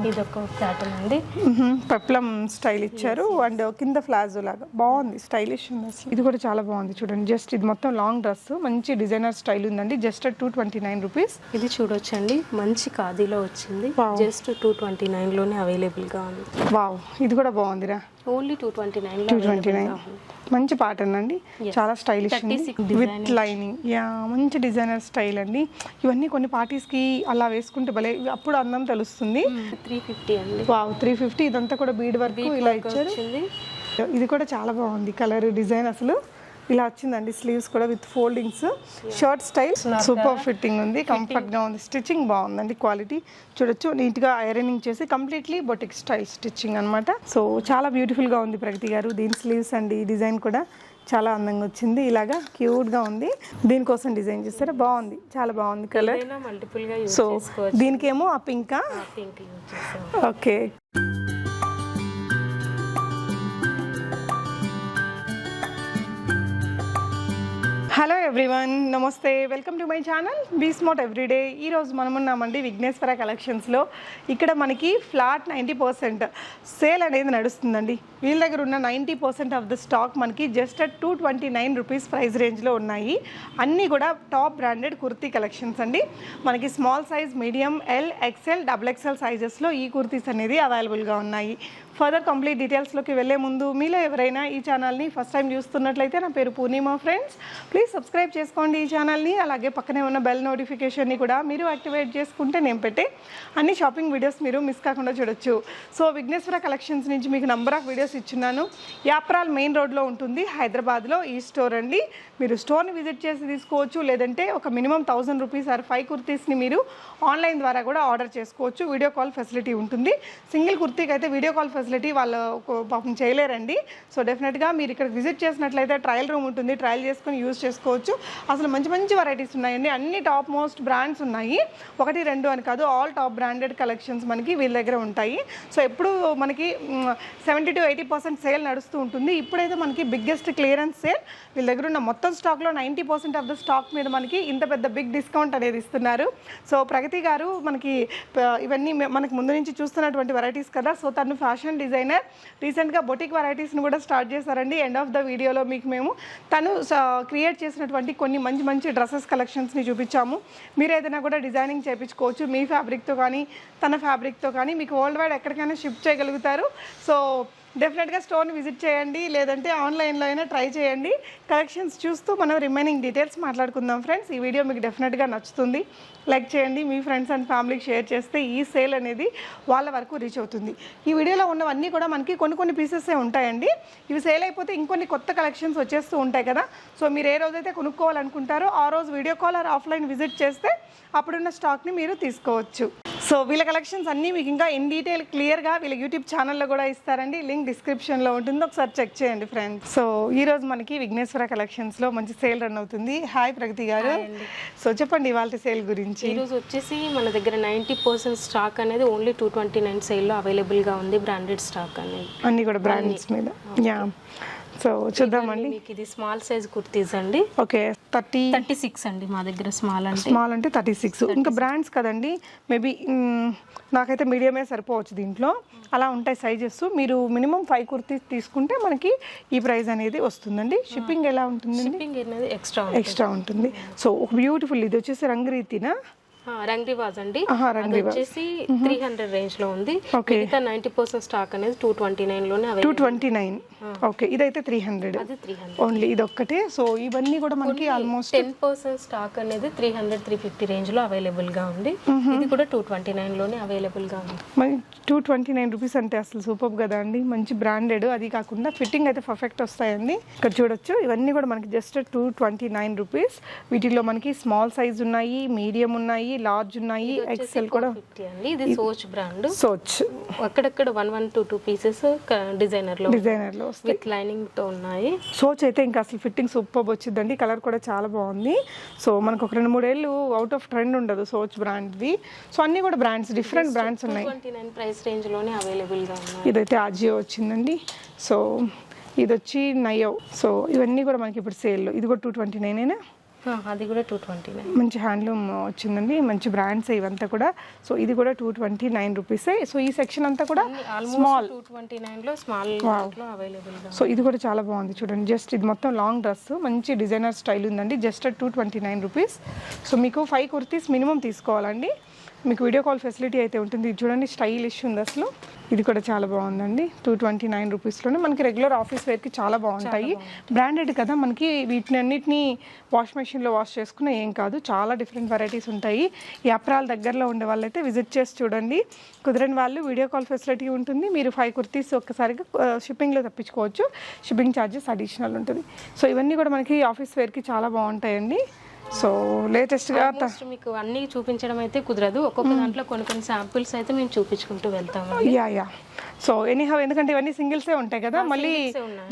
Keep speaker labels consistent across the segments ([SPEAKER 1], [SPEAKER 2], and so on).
[SPEAKER 1] ఇది ఒక ప్యాటర్న్ అండి.
[SPEAKER 2] పెప్లం స్టైల్ ఇచ్చారు అండ్ కింద ఫ్లాజో లాగా బాగుంది, స్టైలిష్ ఉంది అసలు. ఇది కూడా చాలా బాగుంది చూడండి. జస్ట్ ఇది మొత్తం లాంగ్ డ్రెస్, మంచి డిజైనర్ స్టైల్ ఉందండి. Just 229 rupees.
[SPEAKER 1] ఇది చూడొచ్చండి, మంచి ఖాదీలో వచ్చింది. జస్ట్ 229 లోనే అవైలబుల్ గా ఉంది.
[SPEAKER 2] వావ్, ఇది కూడా బాగుందిరా.
[SPEAKER 1] ఓన్లీ 229
[SPEAKER 2] మంచి ప్యాటర్న్ అండి, చాలా స్టైలిష్ విత్ లైనింగ్. యా, మంచి డిజైనర్ స్టైల్ అండి. ఇవన్నీ కొన్ని పార్టీస్ కి అలా వేసుకుంటే భలే అప్పుడు అందం తెలుస్తుంది.
[SPEAKER 1] 350 అండి.
[SPEAKER 2] వావ్, 350. ఇదంతా కూడా బీడ్ వర్క్ ఇలా ఇచ్చారు. ఇది కూడా చాలా బాగుంది, కలర్ డిజైన్ అసలు ఇలా వచ్చిందండి. స్లీవ్స్ కూడా with foldings, shirt style, super fitting ఉంది, కంఫర్ట్ గా ఉంది. స్టిచ్చింగ్ బాగుందండి, క్వాలిటీ చూడొచ్చు. నీట్ గా ఐరనింగ్ చేసి కంప్లీట్లీ బొటిక్ స్టైల్ స్టిచ్చింగ్ అన్నమాట. సో చాలా బ్యూటిఫుల్ గా ఉంది ప్రగతి గారు. దీని స్లీవ్స్ అండి, ఈ డిజైన్ కూడా చాలా అందంగా వచ్చింది, ఇలాగా క్యూట్ గా ఉంది. దీనికోసం డిజైన్ చేస్తారా, బాగుంది, చాలా బాగుంది కలర్. సో దీనికేమో ఆ పింకా. Okay. Hello everyone, namaste, welcome to my channel be smart everyday. ఈరోజు మనమున్నామండి విఘ్నేశ్వర కలెక్షన్స్లో. ఇక్కడ మనకి ఫ్లాట్ 90% సేల్ అనేది నడుస్తుందండి. వీళ్ళ దగ్గర ఉన్న 90% ఆఫ్ ద స్టాక్ మనకి జస్ట్ 229 రూపీస్ ప్రైస్ రేంజ్లో ఉన్నాయి. అన్నీ కూడా టాప్ బ్రాండెడ్ కుర్తీ కలెక్షన్స్ అండి. మనకి small size, medium, L, XL, XXL సైజెస్లో ఈ కుర్తీస్ అనేది అవైలబుల్గా ఉన్నాయి. ఫర్దర్ కంప్లీట్ డీటెయిల్స్లోకి వెళ్ళే ముందు మీలో ఎవరైనా ఈ ఛానల్ని ఫస్ట్ టైం చూస్తున్నట్లయితే, నా పేరు పూర్ణిమ ఫ్రెండ్స్, ప్లీజ్ సబ్స్క్రైబ్ చేసుకోండి ఈ ఛానల్ని. అలాగే పక్కనే ఉన్న బెల్ నోటిఫికేషన్ని కూడా మీరు యాక్టివేట్ చేసుకుంటే నేను పెట్టే అన్ని షాపింగ్ వీడియోస్ మీరు మిస్ కాకుండా చూడొచ్చు. సో విఘ్నేశ్వర కలెక్షన్స్ నుంచి మీకు నంబర్ ఆఫ్ వీడియోస్ ఇచ్చున్నాను. యాప్రాల్ మెయిన్ రోడ్లో ఉంటుంది, హైదరాబాద్లో ఈ స్టోర్ అండి. మీరు స్టోర్ని విజిట్ చేసి తీసుకోవచ్చు, లేదంటే ఒక మినిమం 1000 రూపీస్ ఆర్ 5 కుర్తీస్ని మీరు ఆన్లైన్ ద్వారా కూడా ఆర్డర్ చేసుకోవచ్చు. వీడియో కాల్ ఫెసిలిటీ ఉంటుంది. సింగిల్ కుర్తీకి అయితే వీడియో కాల్ ఫెసిలిటీ వాళ్ళు పాపం చేయలేరండి. సో డెఫినెట్గా మీరు ఇక్కడ విజిట్ చేసినట్లయితే ట్రయల్ రూమ్ ఉంటుంది, ట్రయల్ చేసుకొని యూజ్ చేసుకోవచ్చు. అసలు మంచి మంచి వెరైటీస్ ఉన్నాయండి, అన్ని టాప్ మోస్ట్ బ్రాండ్స్ ఉన్నాయి. 1, 2 అని కాదు, ఆల్ టాప్ బ్రాండెడ్ కలెక్షన్స్ మనకి వీళ్ళ దగ్గర ఉంటాయి. సో ఎప్పుడు మనకి 70 to 80% సేల్ నడుస్తూ ఉంటుంది. ఇప్పుడైతే మనకి బిగ్గెస్ట్ క్లియరెన్స్ సేల్. వీళ్ళ దగ్గర ఉన్న మొత్తం స్టాక్లో 90% ఆఫ్ ద స్టాక్ మీద మనకి ఇంత పెద్ద బిగ్ డిస్కౌంట్ అనేది ఇస్తున్నారు. సో ప్రగతి గారు మనకి ఇవన్నీ మనకి ముందు నుంచి చూస్తున్నటువంటి వెరైటీస్ కదా. సో తను ఫ్యాషన్ డిజైనర్, రీసెంట్గా బొటిక్ వెరైటీస్ని కూడా స్టార్ట్ చేశారండి. ఎండ్ ఆఫ్ ద వీడియోలో మీకు మేము తను క్రియేట్ చేసినటువంటి కొన్ని మంచి మంచి డ్రెస్సెస్ కలెక్షన్స్ని చూపించాము. మీరు ఏదైనా కూడా డిజైనింగ్ చేయించుకోవచ్చు, మీ ఫ్యాబ్రిక్తో కానీ తన ఫ్యాబ్రిక్తో కానీ. మీకు వరల్డ్ వైడ్ ఎక్కడికైనా షిఫ్ట్ చేయగలుగుతారు. సో డెఫినెట్గా స్టోర్ని విజిట్ చేయండి, లేదంటే ఆన్లైన్లో అయినా ట్రై చేయండి. కలెక్షన్స్ చూస్తూ మనం రిమైనింగ్ డీటెయిల్స్ మాట్లాడుకుందాం ఫ్రెండ్స్. ఈ వీడియో మీకు డెఫినెట్గా నచ్చుతుంది, లైక్ చేయండి. మీ ఫ్రెండ్స్ అండ్ ఫ్యామిలీకి షేర్ చేస్తే ఈ సేల్ అనేది వాళ్ళ వరకు రీచ్ అవుతుంది. ఈ వీడియోలో ఉన్నవన్నీ కూడా మనకి కొన్ని పీసెసే ఉంటాయండి. ఇవి సేల్ అయిపోతే ఇంకొన్ని కొత్త కలెక్షన్స్ వచ్చేస్తూ ఉంటాయి కదా. సో మీరు ఏ రోజైతే కొనుక్కోవాలనుకుంటారో ఆ రోజు video call or offline visit చేస్తే అప్పుడున్న స్టాక్ని మీరు తీసుకోవచ్చు. సో వీళ్ళ కలెక్షన్స్ అన్నీ మీకు ఇంకా ఇన్ డీటెయిల్ క్లియర్గా వీళ్ళ యూట్యూబ్ ఛానల్లో కూడా ఇస్తారండి, లింక్ డిస్క్రిప్షన్లో ఉంటుంది, ఒకసారి చెక్ చేయండి ఫ్రెండ్స్. సో ఈరోజు మనకి విఘ్నేశ్వర కలెక్షన్స్లో మంచి సేల్ రన్ అవుతుంది. హాయ్ ప్రగతి గారు. సో చెప్పండి ఇవాళ సేల్ గురించి.
[SPEAKER 1] ఈరోజు వచ్చేసి మన దగ్గర 90% స్టాక్ అనేది ఓన్లీ 229 సేల్లో అవైలబుల్గా ఉంది. బ్రాండెడ్ స్టాక్ అనేది
[SPEAKER 2] అన్నీ కూడా బ్రాండ్స్ మీద. యా, సో చూద్దామండి.
[SPEAKER 1] మీకు ఇది స్మాల్ సైజ్ కుర్తీస్ అండి.
[SPEAKER 2] ఓకే,
[SPEAKER 1] 36 అండి మా దగ్గర. స్మాల్
[SPEAKER 2] అంటే 36. ఇంకా బ్రాండ్స్ కదండి, మేబీ నాకైతే మీడియమే సరిపోవచ్చు దీంట్లో. అలా ఉంటాయి సైజెస్. మీరు మినిమం 5 కుర్తీస్ తీసుకుంటే మనకి ఈ ప్రైస్ అనేది వస్తుందండి. షిప్పింగ్ ఎలా ఉంటుంది?
[SPEAKER 1] షిప్పింగ్ అనేది
[SPEAKER 2] ఎక్స్ట్రా ఉంటుంది. సో ఒక బ్యూటిఫుల్, ఇది వచ్చేసి రంగురీతినా,
[SPEAKER 1] రంగ్ రివాజ్ అండి. వచ్చేసి 300 రేంజ్ లో ఉంది. 90% స్టాక్ అనేది 229 లోనే
[SPEAKER 2] 229. ఓకే, ఇదైతే 300 ఓన్లీ, ఇది ఒక్కటే. సో ఇవన్నీ కూడా మనకి ఆల్మోస్ట్
[SPEAKER 1] 10% స్టాక్ అనేది 300-350 రేంజ్ లో అవైలబుల్ గా ఉంది. ఇది కూడా 229 లోనే అవైలబుల్ గా ఉంది.
[SPEAKER 2] మరి 229 రూపీస్ అంటే అసలు సూపర్ కదా అండి. మంచి బ్రాండెడ్, అది కాకుండా ఫిట్టింగ్ అయితే పర్ఫెక్ట్ వస్తాయండి. ఇక్కడ చూడొచ్చు, ఇవన్నీ కూడా మనకి జస్ట్ 229 రూపీస్. వీటిలో మనకి స్మాల్ సైజ్ ఉన్నాయి, మీడియం ఉన్నాయి, లార్జ్ ఉన్నాయి, ఎక్సెల్ కూడా.
[SPEAKER 1] ఇది సోచ్ బ్రాండ్.
[SPEAKER 2] సోచ్
[SPEAKER 1] అక్కడక్కడ 1 to 2 పీసెస్ డిజైనర్ లో విత్ లైనింగ్ తో ఉన్నాయి.
[SPEAKER 2] సోచ్ అయితే ఇంకా అసలు ఫిట్టింగ్ సూపర్ వచ్చిందండి. కలర్ కూడా చాలా బాగుంది. సో మనకు ఒక 2-3 ఏళ్ళు అవుట్ ఆఫ్ ట్రెండ్ ఉండదు సోచ్ బ్రాండ్ది. సో అన్ని కూడా బ్రాండ్స్, డిఫరెంట్ బ్రాండ్స్ ఉన్నాయి.
[SPEAKER 1] 229 ప్రైస్ రేంజ్ లోనే అవైలబుల్ గా ఉన్నాయి.
[SPEAKER 2] ఇదైతే ఆజియో వచ్చిందండి. సో ఇది వచ్చి నయో. సో ఇవన్నీ కూడా మనకి ఇప్పుడు సేల్లో. ఇది కూడా 229.
[SPEAKER 1] అది కూడా 229.
[SPEAKER 2] మంచి హ్యాండ్లూమ్ వచ్చిందండి, మంచి బ్రాండ్స్ ఇవంతా కూడా. సో ఇది కూడా 229 రూపీసే. సో ఈ సెక్షన్ అంతా కూడా స్మాల్
[SPEAKER 1] 229 లో స్మాల్ లో అవైలబుల్ గా.
[SPEAKER 2] సో ఇది కూడా చాలా బాగుంది చూడండి. జస్ట్ ఇది మొత్తం లాంగ్ డ్రెస్, మంచి డిజైనర్ స్టైల్ ఉందండి. Just 229 rupees. సో మీకు 5 కుర్తీస్ మినిమం తీసుకోవాలండి. మీకు వీడియో కాల్ ఫెసిలిటీ అయితే ఉంటుంది. ఇది చూడండి, స్టైలిష్ ఉంది అసలు. ఇది కూడా చాలా బాగుందండి. 229 రూపీస్లోనే మనకి రెగ్యులర్ ఆఫీస్ వేర్కి చాలా బాగుంటాయి. బ్రాండెడ్ కదా, మనకి వీటిని అన్నిటినీ వాష్ మెషిన్లో వాష్ చేసుకున్న ఏం కాదు. చాలా డిఫరెంట్ వెరైటీస్ ఉంటాయి. ఈ అప్రాల్ దగ్గరలో ఉండే వాళ్ళైతే విజిట్ చేసి చూడండి. కుదరని వాళ్ళు వీడియో కాల్ ఫెసిలిటీ ఉంటుంది. మీరు 5 కుర్తీస్ ఒక్కసారిగా షిప్పింగ్లో తప్పించుకోవచ్చు. షిప్పింగ్ ఛార్జెస్ అడిషనల్ ఉంటుంది. సో ఇవన్నీ కూడా మనకి ఆఫీస్ వేర్కి చాలా బాగుంటాయండి. సో లేటెస్ట్గా
[SPEAKER 1] మీకు అన్ని చూపించడం అయితే కుదరదు. ఒక్కొక్క దాంట్లో కొన్ని శాంపిల్స్ అయితే మేము చూపించుకుంటూ వెళ్తాము.
[SPEAKER 2] యా సో ఎనీహౌ, ఎందుకంటే ఇవన్నీ సింగిల్సే ఉంటాయి కదా, మళ్ళీ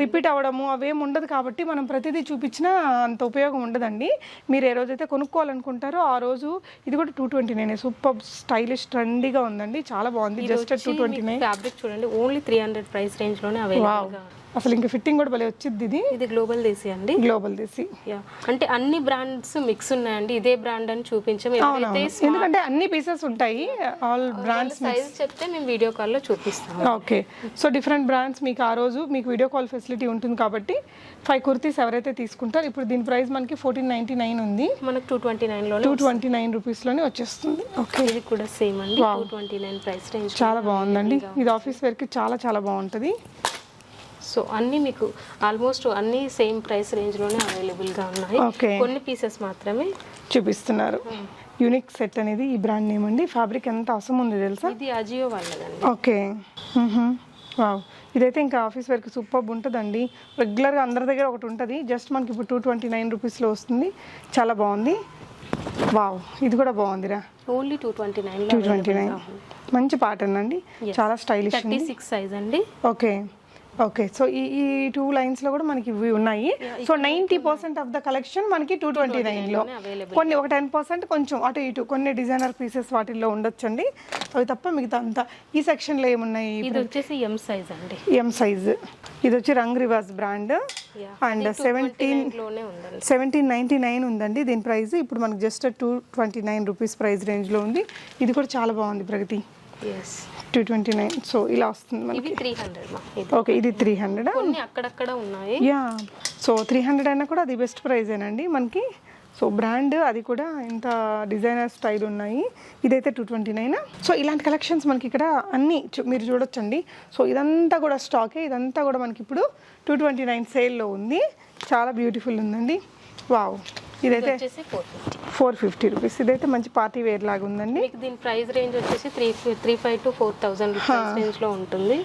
[SPEAKER 2] రిపీట్ అవ్వడము అవేం ఉండదు. కాబట్టి మనం ప్రతిదీ చూపించినా అంత ఉపయోగం ఉండదండి. మీరు ఏ రోజైతే కొనుక్కోవాలనుకుంటారో ఆ రోజు. ఇది కూడా 229, సూపర్ స్టైలిష్ ట్రెండీగా ఉందండి, చాలా బాగుంది. జస్ట్ 229.
[SPEAKER 1] ఫ్యాబ్రిక్ చూడండి, ఓన్లీ 300 ప్రైస్ రేంజ్ లోనే అవైలబుల్.
[SPEAKER 2] అసలు ఇంకా ఫిట్టింగ్ కూడా భలే వచ్చింది.
[SPEAKER 1] ఇది గ్లోబల్ దేశీ అండి,
[SPEAKER 2] గ్లోబల్ దేశీ.
[SPEAKER 1] అంటే అన్ని బ్రాండ్స్ మిక్స్ ఉన్నాయండి. ఇదే బ్రాండ్ అని చూపించాము,
[SPEAKER 2] ఎందుకంటే అన్ని పీసెస్ ఉంటాయి. ఆల్ బ్రాండ్స్
[SPEAKER 1] సైజ్ చెప్తే మేము వీడియో కాల్లో చూపిస్తాము.
[SPEAKER 2] ఓకే, సో డిఫరెంట్ బ్రాండ్స్ మీకు ఆ రోజు మీకు వీడియో కాల్ ఫెసిలిటీ ఉంటుంది. కాబట్టి 5 కుర్తీస్ ఎవరైతే తీసుకుంటారో, ఇప్పుడు దీని ప్రైస్ మనకి 1499 ఉంది,
[SPEAKER 1] మనకు 229
[SPEAKER 2] 229 రూపీస్లోనే వచ్చేస్తుంది. ఓకే,
[SPEAKER 1] ఇది కూడా సేమ్ అండి, 229 ప్రైస్ రేంజ్.
[SPEAKER 2] చాలా బాగుందండి. ఇది ఆఫీస్ వేర్కి చాలా చాలా బాగుంటుంది.
[SPEAKER 1] సో అన్ని మీకు ఆల్మోస్ట్ అన్ని సేమ్ ప్రైస్ రేంజ్ లోనే అవైలబుల్ గా ఉన్నాయి. కొన్ని పీసెస్ మాత్రమే
[SPEAKER 2] చూపిస్తున్నారు. యూనిక్ సెట్ అనేది ఈ బ్రాండ్ నేమ్ అండి. ఫ్యాబ్రిక్ ఎంత అవసరం ఉంది తెలుసా?
[SPEAKER 1] ఇది అజియో వాళ్ళదండి.
[SPEAKER 2] Okay, wow. ఇదైతే ఇంకా ఆఫీస్ వరకు సూపర్ ఉంటుందండి. రెగ్యులర్గా అందరి దగ్గర ఒకటి ఉంటుంది. జస్ట్ మనకి ఇప్పుడు 229 రూపీస్లో వస్తుంది. చాలా బాగుంది. వావ్, ఇది కూడా బాగుందిరా.
[SPEAKER 1] ఓన్లీ 229.
[SPEAKER 2] మంచి ప్యాటర్న్ అండి, చాలా స్టైలిష్.
[SPEAKER 1] 36 సైజ్ అండి.
[SPEAKER 2] ఓకే ఓకే, సో ఈ 2 లైన్స్లో కూడా మనకి ఇవి ఉన్నాయి. సో 90% ఆఫ్ ద కలెక్షన్ మనకి 229లో. కొన్ని ఒక 10% కొంచెం అటు ఇటు కొన్ని డిజైనర్ పీసెస్ వాటిల్లో ఉండొచ్చండి. అవి తప్ప మిగతా అంతా ఈ సెక్షన్లో ఏమున్నాయి?
[SPEAKER 1] ఇది వచ్చేసి ఎం సైజ్ అండి.
[SPEAKER 2] M size. ఇది వచ్చి రంగ్ రివాజ్ బ్రాండ్ అండ్ 1799 ఉందండి దీని ప్రైస్. ఇప్పుడు మనకి జస్ట్ 229 రూపీస్ ప్రైస్ రేంజ్లో ఉంది. ఇది కూడా చాలా బాగుంది ప్రగతి. 229. సో ఇలా వస్తుంది మనకి.
[SPEAKER 1] 300.
[SPEAKER 2] ఓకే, ఇది 300.
[SPEAKER 1] కొన్ని అక్కడక్కడ ఉన్నాయి.
[SPEAKER 2] యా, సో 300 అయినా కూడా అది బెస్ట్ ప్రైజేనండి మనకి. సో బ్రాండ్ అది కూడా ఇంత డిజైనర్ స్టైల్ ఉన్నాయి. ఇదైతే 229. సో ఇలాంటి కలెక్షన్స్ మనకి ఇక్కడ అన్నీ మీరు చూడొచ్చండి. సో ఇదంతా కూడా స్టాకే. ఇదంతా కూడా మనకి ఇప్పుడు 229 సేల్లో ఉంది. చాలా బ్యూటిఫుల్ ఉందండి. వావ్, ఇదైతే 450 రూపీస్. ఇదైతే మంచి పార్టీ వేర్ లాగా ఉందండి.
[SPEAKER 1] మీకు దీని ప్రైస్ రేంజ్ వచ్చేసి 3500 to 4000 రూపీస్ రేంజ్ లో ఉంటుంది.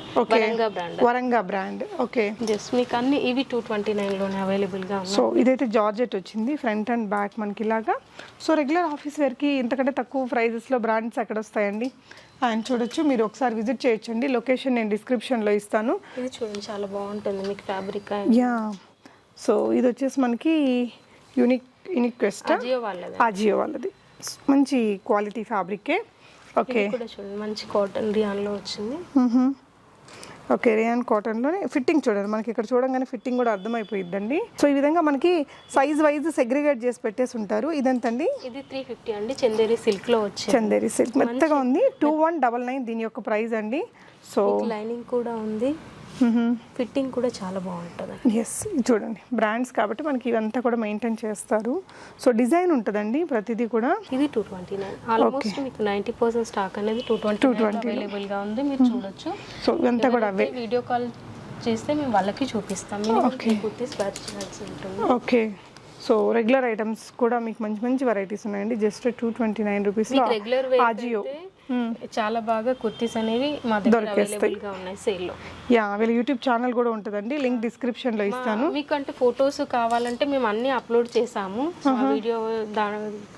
[SPEAKER 2] వరంగా బ్రాండ్. ఓకే,
[SPEAKER 1] జస్ట్ మీకు అన్ని ఇవి 229 లోనే అవైలబుల్ గా ఉన్నాయి.
[SPEAKER 2] సో ఇదైతే జార్జెట్ వచ్చింది, ఫ్రంట్ అండ్ బ్యాక్ మనకి ఇలాగా. సో రెగ్యులర్ ఆఫీస్ వేర్ కి ఇంతకంటే తక్కువ ప్రైజెస్ లో బ్రాండ్స్ ఎక్కడ వస్తాయండి? అండ్ చూడొచ్చు, మీరు ఒకసారి విజిట్ చేయొచ్చండి. లొకేషన్ నేను డిస్క్రిప్షన్లో ఇస్తాను.
[SPEAKER 1] ఇది చూడండి, చాలా బాగుంటుంది మీకు ఫ్యాబ్రిక్.
[SPEAKER 2] యా, సో ఇది వచ్చేసి మనకి యూనిక్ క్వెస్ట్, అజియో వాళ్ళది. మంచి క్వాలిటీ ఫ్యాబ్రికే. ఓకే,
[SPEAKER 1] మంచి కాటన్ రియాన్లో వచ్చింది.
[SPEAKER 2] Okay, rayon కాటన్లోనే. ఫిట్టింగ్ చూడండి, మనకి ఇక్కడ చూడంగానే ఫిట్టింగ్ కూడా అర్థమైపోయిద్దండి. సో ఈ విధంగా మనకి సైజ్ వైజ్ సెగ్రిగేట్ చేసి పెట్టేసి ఉంటారు. ఇదంతండి,
[SPEAKER 1] ఇది 350 అండి. చందేరి సిల్క్ లో వచ్చి,
[SPEAKER 2] చందేరి సిల్క్ మెత్తగా ఉంది. 2199 దీని యొక్క ప్రైస్ అండి. సో
[SPEAKER 1] లైనింగ్ కూడా ఉంది, ఫిట్టింగ్ కూడా చాలా బాగుంటుంది.
[SPEAKER 2] ఎస్, చూడండి బ్రాండ్స్ కాబట్టి మనకి ఇవంతా కూడా మెయింటైన్ చేస్తారు. సో డిజైన్ ఉంటుందండి ప్రతిదీ కూడా.
[SPEAKER 1] ఇది 229. ఆల్మోస్ట్ మీకు 90% స్టాక్ అనేది 220 అవైలబుల్ గా ఉంది, మీరు చూడొచ్చు.
[SPEAKER 2] సో ఇవంతా కూడా అవే.
[SPEAKER 1] వీడియో కాల్ చేస్తే మేము వాళ్ళకి చూపిస్తాం.
[SPEAKER 2] ఓకే, సో రెగ్యులర్ ఐటమ్స్ కూడా మీకు మంచి మంచి వెరైటీస్ ఉన్నాయండి. జస్ట్ 229 రూపీస్లో
[SPEAKER 1] రెగ్యులర్
[SPEAKER 2] అజియో
[SPEAKER 1] చాలా బాగా కుర్తీస్ అనేవి మా దగ్గర అవైలబుల్ గా ఉన్నాయి సేల్ లో.
[SPEAKER 2] యా, వీళ్ళ యూట్యూబ్ ఛానల్ కూడా ఉంటుందండి, లింక్ డిస్క్రిప్షన్ లో ఇస్తాను.
[SPEAKER 1] మీకు అంటే ఫొటోస్ కావాలంటే మేము అన్ని అప్లోడ్ చేసాము వీడియో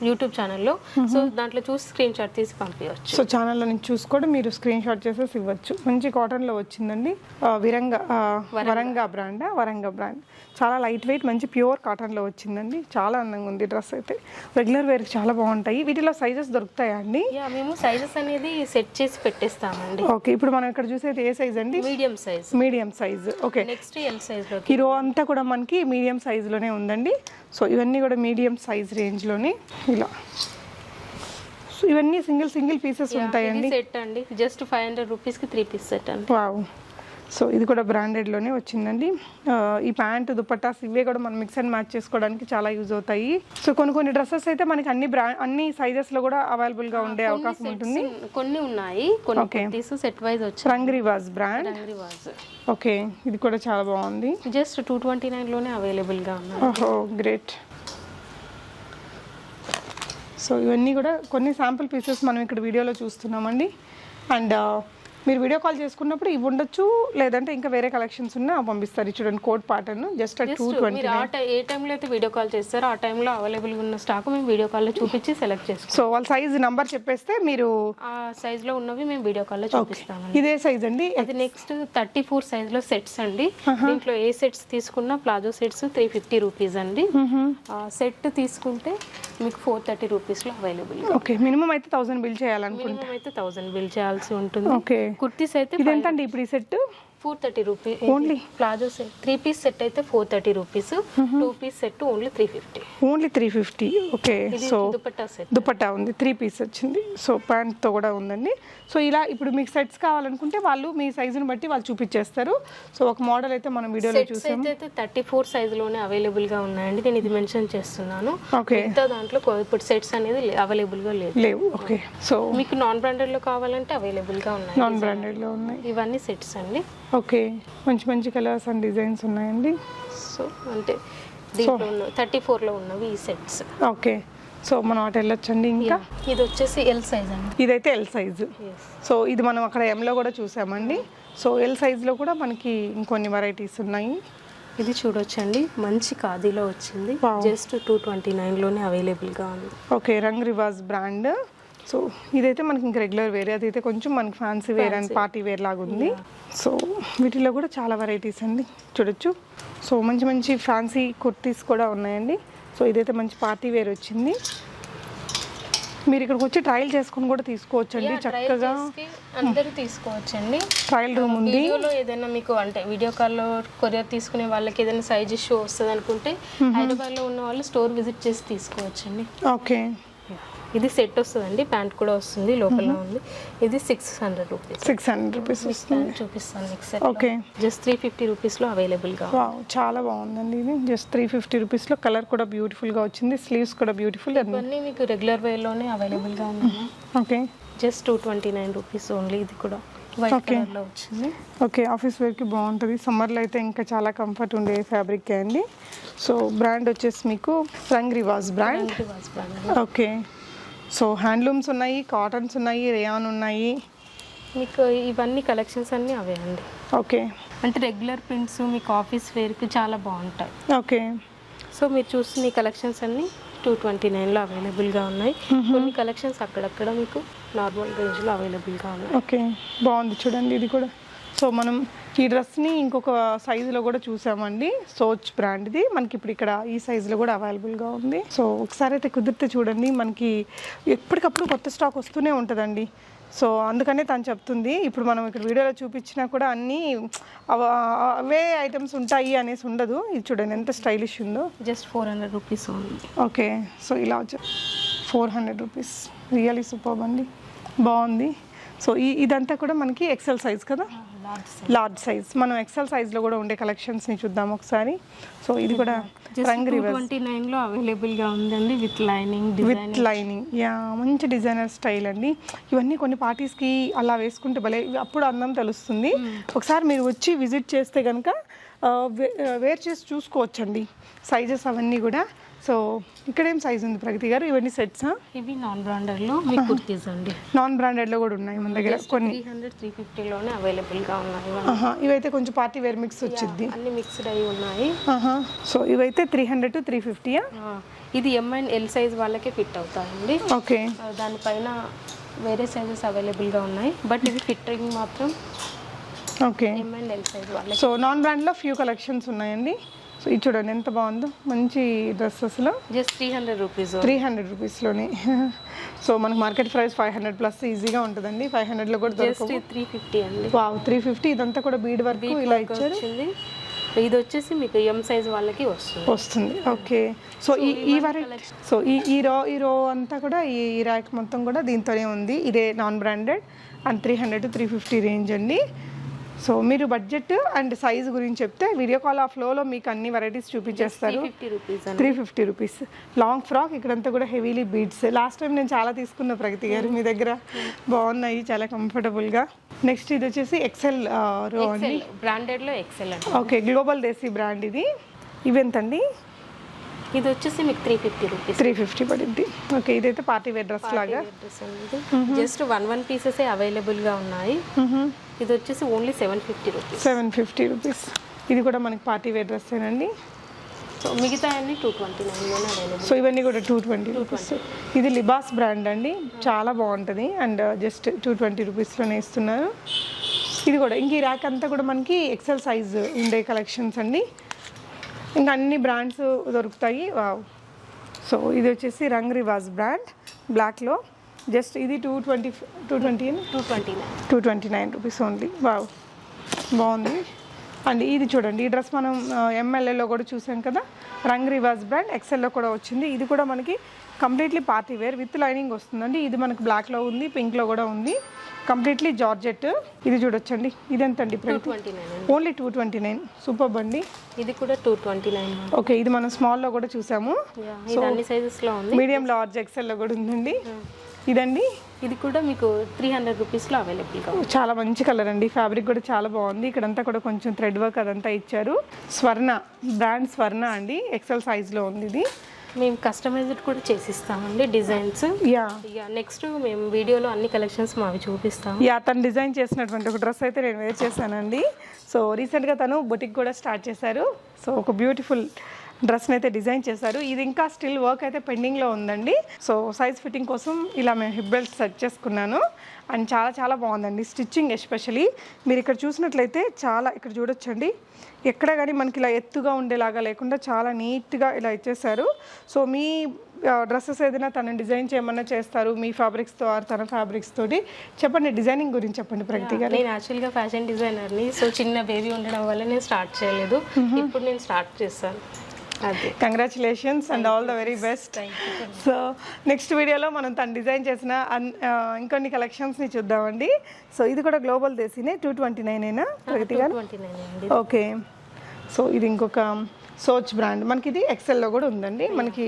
[SPEAKER 1] యూట్యూబ్ ఛానల్లో. సో దాంట్లో చూసి స్క్రీన్ షాట్ తీసి పంపించవచ్చు.
[SPEAKER 2] సో ఛానల్లో నుంచి చూసుకొని మీరు స్క్రీన్ షాట్ చేసేసి ఇవ్వచ్చు. మంచి కాటన్ లో వచ్చిందండి. వరంగా బ్రాండ్ చాలా లైట్ వెయిట్ మంచి ప్యూర్ కాటన్ లో వచ్చిందండి. చాలా అందంగా ఉంది డ్రెస్ అయితే. రెగ్యులర్ వేర్ చాలా బాగుంటాయి. వీటిలో సైజెస్ దొరుకుతాయా అండి?
[SPEAKER 1] మేము సైజెస్ అనేది సెట్ చేసి పెట్టేస్తామండి.
[SPEAKER 2] ఓకే, ఇప్పుడు మనం ఇక్కడ చూసేది ఏ సైజ్ అండి?
[SPEAKER 1] Medium size.
[SPEAKER 2] Medium size. Okay,
[SPEAKER 1] next L సైజ్లో.
[SPEAKER 2] ఈ రో అంతా కూడా మనకి మీడియం సైజులోనే ఉందండి. సో ఇవన్నీ కూడా మీడియం సైజ్ రేంజ్లోనే ఇలా. సో ఇవన్నీ సింగిల్ పీసెస్ ఉంటాయండి.
[SPEAKER 1] సెట్ అండి, జస్ట్ 500 రూపీస్కి 3 పీస్ సెట్ అండి.
[SPEAKER 2] వావ్. సో ఇది కూడా బ్రాండెడ్లోనే వచ్చిందండి. ఈ ప్యాంటు దుపట్టాస్ ఇవే కూడా మనం మిక్స్ అండ్ మ్యాచ్ చేసుకోవడానికి చాలా యూజ్ అవుతాయి. సో కొన్ని డ్రెస్సెస్ అయితే మనకి అన్ని సైజెస్లో కూడా అవైలబుల్గా ఉండే అవకాశం ఉంటుంది.
[SPEAKER 1] కొన్ని ఉన్నాయి, కొన్ని సెట్ వైజ్ వచ్చి.
[SPEAKER 2] రంగ్ రివాజ్ బ్రాండ్. ఓకే, ఇది కూడా చాలా బాగుంది.
[SPEAKER 1] జస్ట్ 229లోనే అవైలబుల్గా ఉన్నాయి.
[SPEAKER 2] ఓహో, గ్రేట్. సో ఇవన్నీ కూడా కొన్ని శాంపుల్ పీసెస్ మనం ఇక్కడ వీడియోలో చూస్తున్నామండి. అండ్ మీరు వీడియో కాల్ చేసుకున్నప్పుడు ఇవి ఉండొచ్చు, లేదంటే ఇంకా వేరే కలెక్షన్స్ ఉన్నా పంపిస్తారు. చూడండి, కోట్ ప్యాటర్న్ జస్ట్ 220.
[SPEAKER 1] ఏ టైంలో అయితే వీడియో కాల్ చేస్తారో ఆ టైంలో అవైలబుల్గా ఉన్న స్టాక్ మేము వీడియో కాల్లో చూపించి సెలెక్ట్ చేసుకుంటాం.
[SPEAKER 2] సో వాళ్ళ సైజ్ నంబర్ చెప్పేస్తే మీరు
[SPEAKER 1] ఆ సైజ్లో ఉన్నవి మేము వీడియో కాల్లో చూపిస్తాము.
[SPEAKER 2] ఇదే సైజ్ అండి.
[SPEAKER 1] అది నెక్స్ట్ 34 సైజ్లో సెట్స్ అండి. దీంట్లో ఏ సెట్స్ తీసుకున్నా ప్లాజో సెట్స్ 350 రూపీస్ అండి. సెట్ తీసుకుంటే మీకు 430 రూపీస్లో అవైలబుల్.
[SPEAKER 2] ఓకే, మినిమం అయితే 1000 బిల్ చేయాలనుకుంటే.
[SPEAKER 1] మినిమం అయితే 1000 బిల్ చేయాల్సి ఉంటుంది.
[SPEAKER 2] ఓకే,
[SPEAKER 1] కుర్తీస్ అయితే
[SPEAKER 2] ఇదేంటండి ఇప్పుడు ఈ set?
[SPEAKER 1] 430 rupees
[SPEAKER 2] only.
[SPEAKER 1] Palazzo set 3 piece set అయితే 430 rupees, 2 piece set only 350.
[SPEAKER 2] Only 350. Okay, so
[SPEAKER 1] dupatta set.
[SPEAKER 2] Dupatta ఉంది, 3 పీస్ వచ్చింది. సో ప్యాంట్తో కూడా ఉందండి. సో ఇలా ఇప్పుడు మీకు సెట్స్ కావాలనుకుంటే వాళ్ళు మీ సైజుని బట్టి వాళ్ళు చూపించేస్తారు. సో ఒక మోడల్ అయితే మనం వీడియోలో చూసాము.
[SPEAKER 1] అయితే 34 సైజులోనే అవైలబుల్గా ఉన్నాయండి. నేను ఇది మెన్షన్ చేస్తున్నాను.
[SPEAKER 2] ఓకే,
[SPEAKER 1] ఇంత దాంట్లో ఇప్పుడు సెట్స్ అనేది అవైలబుల్గా
[SPEAKER 2] లేవు. ఓకే, సో
[SPEAKER 1] మీకు నాన్ బ్రాండెడ్లో కావాలంటే అవైలబుల్గా ఉన్నాయి.
[SPEAKER 2] నాన్ బ్రాండెడ్లో ఉన్నాయి.
[SPEAKER 1] ఇవన్నీ సెట్స్ అండి.
[SPEAKER 2] ఓకే, మంచి కలర్స్ అండ్ డిజైన్స్ ఉన్నాయండి.
[SPEAKER 1] సో అంటే దీంట్లో 34లో ఉన్నవి ఈ సెట్స్.
[SPEAKER 2] ఓకే, సో మనం అటు వెళ్ళొచ్చండి. ఇంకా
[SPEAKER 1] ఇది వచ్చేసి ఎల్ సైజ్ అండి.
[SPEAKER 2] ఇదైతే ఎల్ సైజు. సో ఇది మనం అక్కడ ఎంలో కూడా చూసామండి. సో ఎల్ సైజులో కూడా మనకి ఇంకొన్ని వెరైటీస్ ఉన్నాయి.
[SPEAKER 1] ఇది చూడొచ్చండి, మంచి ఖాదీలో వచ్చింది. జస్ట్ 229లోనే అవైలబుల్గా ఉంది.
[SPEAKER 2] Okay, Rang Riwaz brand. So ఇదైతే మనకి ఇంకా రెగ్యులర్ వేర్, అదైతే కొంచెం మనకి fancy wear and party wear లాగా ఉంది. సో వీటిలో కూడా చాలా వెరైటీస్ అండి చూడొచ్చు. సో మంచి ఫ్యాన్సీ కుర్తీస్ కూడా ఉన్నాయండి. సో ఇదైతే మంచి పార్టీ వేర్ వచ్చింది. మీరు ఇక్కడికి వచ్చి ట్రయల్ చేసుకుని కూడా తీసుకోవచ్చండి. చక్కగా
[SPEAKER 1] అందరూ తీసుకోవచ్చండి.
[SPEAKER 2] ట్రయల్ రూమ్ ఉంది.
[SPEAKER 1] వీడియోలో ఏదైనా మీకు అంటే వీడియో కాల్లో కొరియర్ తీసుకునే వాళ్ళకి ఏదైనా సైజ్ ఇష్యూ వస్తుంది అనుకుంటే హైదరాబాద్లో ఉన్న వాళ్ళు స్టోర్ విజిట్ చేసి తీసుకోవచ్చండి.
[SPEAKER 2] ఓకే,
[SPEAKER 1] ఇది సెట్ వస్తుందండి, ప్యాంట్ కూడా వస్తుంది, లోపల ఉంది. ఇది 600 రూపీస్.
[SPEAKER 2] 600 రూపీస్ వస్తుంది.
[SPEAKER 1] చూపిస్తాను నెక్స్ట్ సెట్.
[SPEAKER 2] ఓకే,
[SPEAKER 1] జస్ట్ 350 రూపీస్లో అవైలబుల్గా.
[SPEAKER 2] చాలా బాగుందండి ఇది. జస్ట్ 350 రూపీస్లో. కలర్ కూడా బ్యూటిఫుల్గా వచ్చింది, స్లీవ్స్ కూడా బ్యూటిఫుల్.
[SPEAKER 1] ఇవన్నీ మీకు రెగ్యులర్ వేలోనే అవైలబుల్గా ఉన్నాయి.
[SPEAKER 2] Okay,
[SPEAKER 1] just 229 rupees only. ఇది కూడా వైట్ కలర్లో వచ్చింది.
[SPEAKER 2] ఓకే, ఆఫీస్ వేర్కి బాగుంటుంది. సమ్మర్లో అయితే ఇంకా చాలా కంఫర్ట్ ఉండే ఫ్యాబ్రిక్ అండి. సో బ్రాండ్ వచ్చేసి మీకు రంగ్ Riwaz brand. Okay, so handlooms ఉన్నాయి, కాటన్స్ ఉన్నాయి, రేయాన్ ఉన్నాయి.
[SPEAKER 1] మీకు ఇవన్నీ కలెక్షన్స్ అన్నీ అవే అండి.
[SPEAKER 2] ఓకే,
[SPEAKER 1] అంటే రెగ్యులర్ ప్రింట్స్ మీకు ఆఫీస్ వేర్కి చాలా బాగుంటాయి.
[SPEAKER 2] ఓకే,
[SPEAKER 1] సో మీరు చూస్తున్న ఈ కలెక్షన్స్ అన్నీ 229లో అవైలబుల్గా ఉన్నాయి. కొన్ని కలెక్షన్స్ అక్కడక్కడ మీకు నార్మల్ రేంజ్లో అవైలబుల్గా ఉన్నాయి.
[SPEAKER 2] ఓకే, బాగుంది చూడండి ఇది కూడా. సో మనం ఈ డ్రెస్ని ఇంకొక సైజులో కూడా చూసామండి. సోచ్ బ్రాండ్ది మనకి ఇప్పుడు ఇక్కడ ఈ సైజులో కూడా అవైలబుల్గా ఉంది. సో ఒకసారి అయితే కుదిరితే చూడండి, మనకి ఎప్పటికప్పుడు కొత్త స్టాక్ వస్తూనే ఉంటుందండి. సో అందుకనే తను చెప్తుంది, ఇప్పుడు మనం ఇక్కడ వీడియోలో చూపించినా కూడా అన్నీ అవే ఐటమ్స్ ఉంటాయి అనేసి ఉండదు. ఇది చూడండి ఎంత స్టైలిష్ ఉందో.
[SPEAKER 1] జస్ట్ 400 రూపీస్ ఉంది.
[SPEAKER 2] ఓకే, సో ఇలా 400 రూపీస్. రియలీ సూపర్ అండి, బాగుంది. సో ఇదంతా కూడా మనకి ఎక్సెల్ సైజ్ కదా, లార్జ్ సైజ్. మనం ఎక్సెల్ సైజ్లో కూడా ఉండే కలెక్షన్స్ని చూద్దాం ఒకసారి. సో ఇది కూడా రంగ్ రివర్స్
[SPEAKER 1] 229లో అవైలబుల్గా ఉందండి విత్ లైనింగ్.
[SPEAKER 2] యా, మంచి డిజైనర్ స్టైల్ అండి. ఇవన్నీ కొన్ని పార్టీస్కి అలా వేసుకుంటే భలే అప్పుడు అందం తెలుస్తుంది. ఒకసారి మీరు వచ్చి విజిట్ చేస్తే కనుక వేర్ చేసి చూసుకోవచ్చండి సైజెస్ అవన్నీ కూడా. సో ఇక్కడ ఏం సైజ్ ఉంది ప్రగతి గారు? ఇవన్నీ సెట్సా?
[SPEAKER 1] ఇవి నాన్ బ్రాండెడ్లో మీ కుర్తీస్ అండి.
[SPEAKER 2] నాన్ బ్రాండెడ్లో కూడా ఉన్నాయి మన దగ్గర కొన్ని.
[SPEAKER 1] 300-350లోనే అవైలబుల్గా ఉన్నాయి.
[SPEAKER 2] ఇవైతే కొంచెం పార్టీ వేర్ మిక్స్ వచ్చింది,
[SPEAKER 1] అన్ని మిక్స్డ్ అయి ఉన్నాయి.
[SPEAKER 2] సో ఇవైతే 300 to 350.
[SPEAKER 1] ఇది ఎం అండ్ ఎల్ సైజ్ వాళ్ళకే ఫిట్ అవుతాయండి.
[SPEAKER 2] ఓకే,
[SPEAKER 1] దానిపైన వేరే సైజెస్ అవైలబుల్గా ఉన్నాయి, బట్ ఇది ఫిట్టింగ్ మాత్రం
[SPEAKER 2] okay
[SPEAKER 1] M and L size వాళ్ళకి.
[SPEAKER 2] సో నాన్ బ్రాండ్లో ఫ్యూ కలెక్షన్స్ ఉన్నాయండి. సో ఇది చూడండి ఎంత బాగుందో, మంచి డ్రెస్సెస్లో
[SPEAKER 1] జస్ట్ 300 రూపీస్.
[SPEAKER 2] 300 రూపీస్లోనే. సో మనకి మార్కెట్ ప్రైస్ 500 ప్లస్ ఈజీగా ఉంటుందండి. 500లో కూడా
[SPEAKER 1] జస్ట్
[SPEAKER 2] దొరకవు.
[SPEAKER 1] 350 అండి.
[SPEAKER 2] వావ్ 350. ఇదంతా కూడా బీడ్ వర్క్ ఇలా ఇచ్చారు.
[SPEAKER 1] వచ్చింది. ఇది వచ్చేసి మీకు ఎం సైజ్ వాళ్ళకి
[SPEAKER 2] వస్తుంది. ఓకే. సో ఈ వెరైటీ, సో ఈ రో అంతా కూడా ఈ ర్యాక్ మొత్తం కూడా దీంతోనే ఉంది. ఇదే non branded and 300 to 350 range అండి. సో మీరు బడ్జెట్ అండ్ సైజ్ గురించి చెప్తే వీడియో కాల్ ఆ ఫ్లోలో మీకు అన్ని వెరైటీస్ చూపించేస్తారు. 350 రూపీస్. లాంగ్ ఫ్రాక్ ఇక్కడంతా కూడా హెవీలీ బీడ్స్. లాస్ట్ టైం నేను చాలా తీసుకున్న ప్రగతి గారు మీ దగ్గర, బాగున్నాయి చాలా కంఫర్టబుల్గా. నెక్స్ట్ ఇది వచ్చేసి ఎక్సెల్ రో అండి,
[SPEAKER 1] బ్రాండెడ్లో ఎక్సెల్ అండి.
[SPEAKER 2] ఓకే, గ్లోబల్ దేశీ బ్రాండ్ ఇది. ఇవెంతండి?
[SPEAKER 1] ఇది వచ్చేసి మీకు 350 రూపీస్.
[SPEAKER 2] 350 పడింది. ఓకే, ఇదైతే పార్టీ వేర్ డ్రెస్ లాగా.
[SPEAKER 1] జస్ట్ 1 పీసెస్ అవైలబుల్గా ఉన్నాయి. ఇది వచ్చేసి ఓన్లీ 750 రూపీస్.
[SPEAKER 2] 750 రూపీస్. ఇది కూడా మనకి పార్టీ వేర్ డ్రెస్ ఏనండి.
[SPEAKER 1] సో మిగతా అన్ని 229 అవైలబుల్.
[SPEAKER 2] సో ఇవన్నీ కూడా 220 రూపీస్. ఇది లిబాస్ బ్రాండ్ అండి, చాలా బాగుంటుంది అండ్ జస్ట్ 220 రూపీస్లోనే ఇస్తున్నారు. ఇది కూడా ఇంక ఈ ర్యాక్ అంతా కూడా మనకి ఎక్సెల్ సైజ్ ఉండే కలెక్షన్స్ అండి. ఇంకా అన్ని బ్రాండ్స్ దొరుకుతాయి. వావ్. సో ఇది వచ్చేసి రంగ్ రివాజ్ బ్రాండ్ బ్లాక్లో. జస్ట్ ఇది 229 రూపీస్ ఓన్లీ. వావ్, బాగుంది. అండ్ ఇది చూడండి, ఈ డ్రెస్ మనం ఎంఎల్ఏలో కూడా చూసాం కదా, రంగ్ రివాజ్ బ్రాండ్ ఎక్సెల్లో కూడా వచ్చింది. ఇది కూడా మనకి completely party wear with lining వస్తుందండి. ఇది మనకి బ్లాక్లో ఉంది, పింక్లో కూడా ఉంది, కంప్లీట్లీ జార్జెట్. ఇది చూడొచ్చండి, ఇది ఎంత అండి?
[SPEAKER 1] 229
[SPEAKER 2] ఓన్లీ 229. సూపర్ అండి.
[SPEAKER 1] ఇది కూడా 229.
[SPEAKER 2] ఓకే, ఇది మనం స్మాల్లో కూడా చూసాము,
[SPEAKER 1] ఇది అన్ని సైజెస్లో ఉంది.
[SPEAKER 2] మీడియం, లార్జ్, ఎక్సెల్లో కూడా ఉందండి. ఇదండి,
[SPEAKER 1] ఇది కూడా మీకు 300 రూపీస్లో అవైలబుల్గా.
[SPEAKER 2] చాలా మంచి కలర్ అండి, ఫ్యాబ్రిక్ కూడా చాలా బాగుంది. ఇక్కడంతా కూడా కొంచెం థ్రెడ్ వర్క్ అదంతా ఇచ్చారు. స్వర్ణ బ్రాండ్, స్వర్ణ అండి, ఎక్సెల్ సైజ్లో ఉంది ఇది.
[SPEAKER 1] మేము కస్టమైజ్డ్ కూడా చేసిస్తామండి డిజైన్స్.
[SPEAKER 2] యా,
[SPEAKER 1] నెక్స్ట్ మేము వీడియోలో అన్ని కలెక్షన్స్ మావి చూపిస్తాం.
[SPEAKER 2] యా, తను డిజైన్ చేసినటువంటి ఒక డ్రెస్ అయితే నేను వేర్ చేశానండి. సో రీసెంట్గా తను బొటిక్ కూడా స్టార్ట్ చేశారు. సో ఒక బ్యూటిఫుల్ డ్రెస్ని అయితే డిజైన్ చేశారు. ఇది ఇంకా స్టిల్ వర్క్ అయితే పెండింగ్లో ఉందండి. సో సైజ్ ఫిట్టింగ్ కోసం ఇలా మేము హిప్ బెల్ట్ సెట్ చేసుకున్నాను అండ్ చాలా చాలా బాగుందండి స్టిచ్చింగ్. ఎస్పెషలీ మీరు ఇక్కడ చూసినట్లయితే చాలా, ఇక్కడ చూడొచ్చండి, ఎక్కడ కానీ మనకి ఇలా ఎత్తుగా ఉండేలాగా లేకుండా చాలా నీట్గా ఇలా ఇచ్చేసారు. సో మీ డ్రెస్సెస్ ఏదైనా తను డిజైన్ చేయమన్నా చేస్తారు మీ ఫ్యాబ్రిక్స్తో ఆర్ తన ఫ్యాబ్రిక్స్ తోటి. చెప్పండి, డిజైనింగ్ గురించి చెప్పండి ప్రగతి గారు.
[SPEAKER 1] నేను యాక్చువల్గా ఫ్యాషన్ డిజైనర్ని. సో చిన్న బేబీ ఉండడం వల్ల నేను స్టార్ట్ చేయలేదు, ఇప్పుడు నేను స్టార్ట్ చేస్తాను. అదే,
[SPEAKER 2] congratulations and all the very best. So next వీడియోలో మనం తను డిజైన్ చేసిన ఇంకొన్ని కలెక్షన్స్ని చూద్దామండి. సో ఇది కూడా గ్లోబల్ దేశీనే. 229 అయినా ప్రగతి గారు?
[SPEAKER 1] 229.
[SPEAKER 2] ఓకే. సో ఇది ఇంకొక సోచ్ బ్రాండ్, మనకి ఇది ఎక్సెల్లో కూడా ఉందండి. మనకి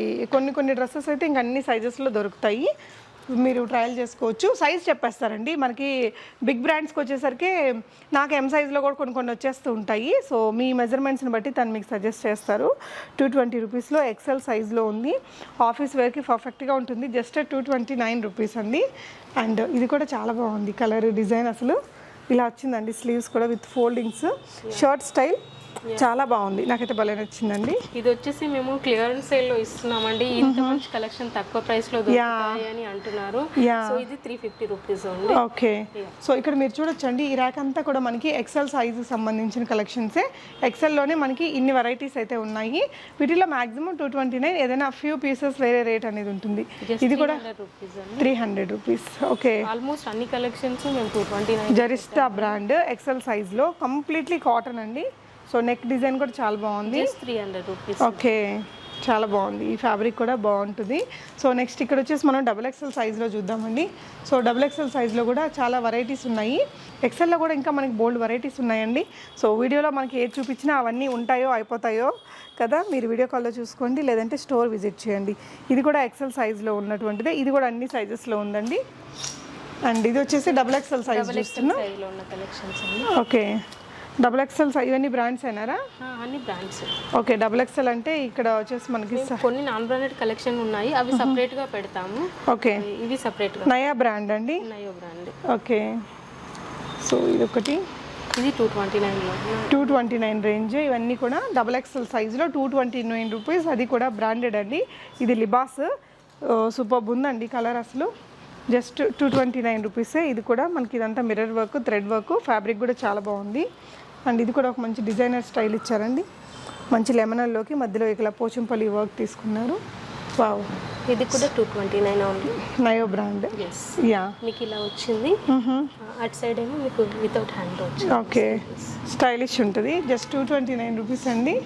[SPEAKER 2] కొన్ని డ్రెస్సెస్ అయితే ఇంక అన్ని సైజెస్లో దొరుకుతాయి, మీరు ట్రయల్ చేసుకోవచ్చు. సైజ్ చెప్పేస్తారండి. మనకి బిగ్ బ్రాండ్స్కి వచ్చేసరికి నాకు ఎం సైజ్లో కూడా కొన్ని వచ్చేస్తూ ఉంటాయి. సో మీ మెజర్మెంట్స్ని బట్టి తను మీకు సజెస్ట్ చేస్తారు. 220 రూపీస్లో ఎక్సెల్ సైజ్లో ఉంది. ఆఫీస్ వేర్కి పర్ఫెక్ట్గా ఉంటుంది. జస్ట్ 229 రూపీస్ అండి. అండ్ ఇది కూడా చాలా బాగుంది కలర్, డిజైన్ అసలు ఇలా వచ్చిందండి. స్లీవ్స్ కూడా విత్ ఫోల్డింగ్స్, షర్ట్ స్టైల్, చాలా బాగుంది, నాకైతే భలే నచ్చిందండి.
[SPEAKER 1] ఇది వచ్చేసి మేము క్లియరెన్స్ సేల్లో ఇస్తున్నామండి. ఇంత మంచి కలెక్షన్ తక్కువ ప్రైస్ లో దొరుకుతాయి అని అంటున్నారు. సో ఇది 350 రూపీస్ ఉంది.
[SPEAKER 2] ఓకే. సో ఇక్కడ మీరు చూడొచ్చండి, ఈ ర్యాక్ అంతా కూడా మనకి ఎక్సెల్ సైజ్ సంబంధించిన కలెక్షన్సే. ఎక్సెల్లోనే మనకి ఇన్ని వెరైటీస్ అయితే ఉన్నాయి. వీటిలో మాక్సిమం 229, ఏదైనా ఫ్యూ పీసెస్ వేరే రేట్ అనేది ఉంటుంది. ఇది కూడా 300 రూపీస్. ఓకే,
[SPEAKER 1] ఆల్మోస్ట్ అన్ని కలెక్షన్స్ మేము 229.
[SPEAKER 2] జరిస్తా బ్రాండ్ ఎక్సెల్ సైజ్లో, కంప్లీట్లీ కాటన్ అండి. సో నెక్ డిజైన్ కూడా చాలా బాగుంది.
[SPEAKER 1] 300 రూపీస్.
[SPEAKER 2] ఓకే, చాలా బాగుంది, ఈ ఫ్యాబ్రిక్ కూడా బాగుంటుంది. సో నెక్స్ట్ ఇక్కడ వచ్చేసి మనం XXL సైజ్లో చూద్దామండి. సో XXL సైజ్లో కూడా చాలా వెరైటీస్ ఉన్నాయి. ఎక్సెల్లో కూడా ఇంకా మనకి బోల్డ్ వెరైటీస్ ఉన్నాయండి. సో వీడియోలో మనకి ఏది చూపించినా అవన్నీ ఉంటాయో అయిపోతాయో కదా, మీరు వీడియో కాల్లో చూసుకోండి, లేదంటే స్టోర్ విజిట్ చేయండి. ఇది కూడా ఎక్సెల్ సైజ్లో ఉన్నటువంటిదే. ఇది కూడా అన్ని సైజెస్లో ఉందండి. అండ్ ఇది వచ్చేసి XXL సైజ్ చూస్తున్నాం. ఓకే, XXL ఇవన్నీ బ్రాండ్స్ అయినారా?
[SPEAKER 1] అన్ని బ్రాండ్స్.
[SPEAKER 2] ఓకే, XXL అంటే ఇక్కడ వచ్చేసి మనకి
[SPEAKER 1] కొన్ని నాన్ బ్రాండెడ్ కలెక్షన్ ఉన్నాయి, అవి సపరేట్ గా పెడతాము.
[SPEAKER 2] ఓకే,
[SPEAKER 1] ఇవి సపరేట్ గా.
[SPEAKER 2] నయా బ్రాండ్ అండి.
[SPEAKER 1] నయో బ్రాండ్.
[SPEAKER 2] ఓకే, సో ఇది ఒకటి,
[SPEAKER 1] ఇది 229 లో.
[SPEAKER 2] 229 రేంజ్. ఇవన్నీ కూడా XXL సైజులో 229 రూపీస్. అది కూడా బ్రాండెడ్ అండి. ఇది లిబాస్, సూపర్ ఉందండి కలర్ అసలు. జస్ట్ 229 రూపీసే. ఇది కూడా మనకి ఇదంతా mirror work, thread work, fabric కూడా చాలా బాగుంది. అండ్ ఇది కూడా ఒక మంచి డిజైనర్ స్టైల్ ఇచ్చారండి. మంచి లెమనల్లోకి మధ్యలో ఇక్కడ పోచంపల్లి వర్క్ తీసుకున్నారు. వావ్,
[SPEAKER 1] ఇది కూడా 229 only.
[SPEAKER 2] Nayo brand.
[SPEAKER 1] Yes,
[SPEAKER 2] yeah.
[SPEAKER 1] మీకు ఇలా వచ్చింది. అటు సైడ్ ఏమో మీకు వితౌట్ హ్యాండ్ వచ్చింది.
[SPEAKER 2] ఓకే, స్టైలిష్ ఉంటుంది. జస్ట్ 229 రూపీస్ అండి.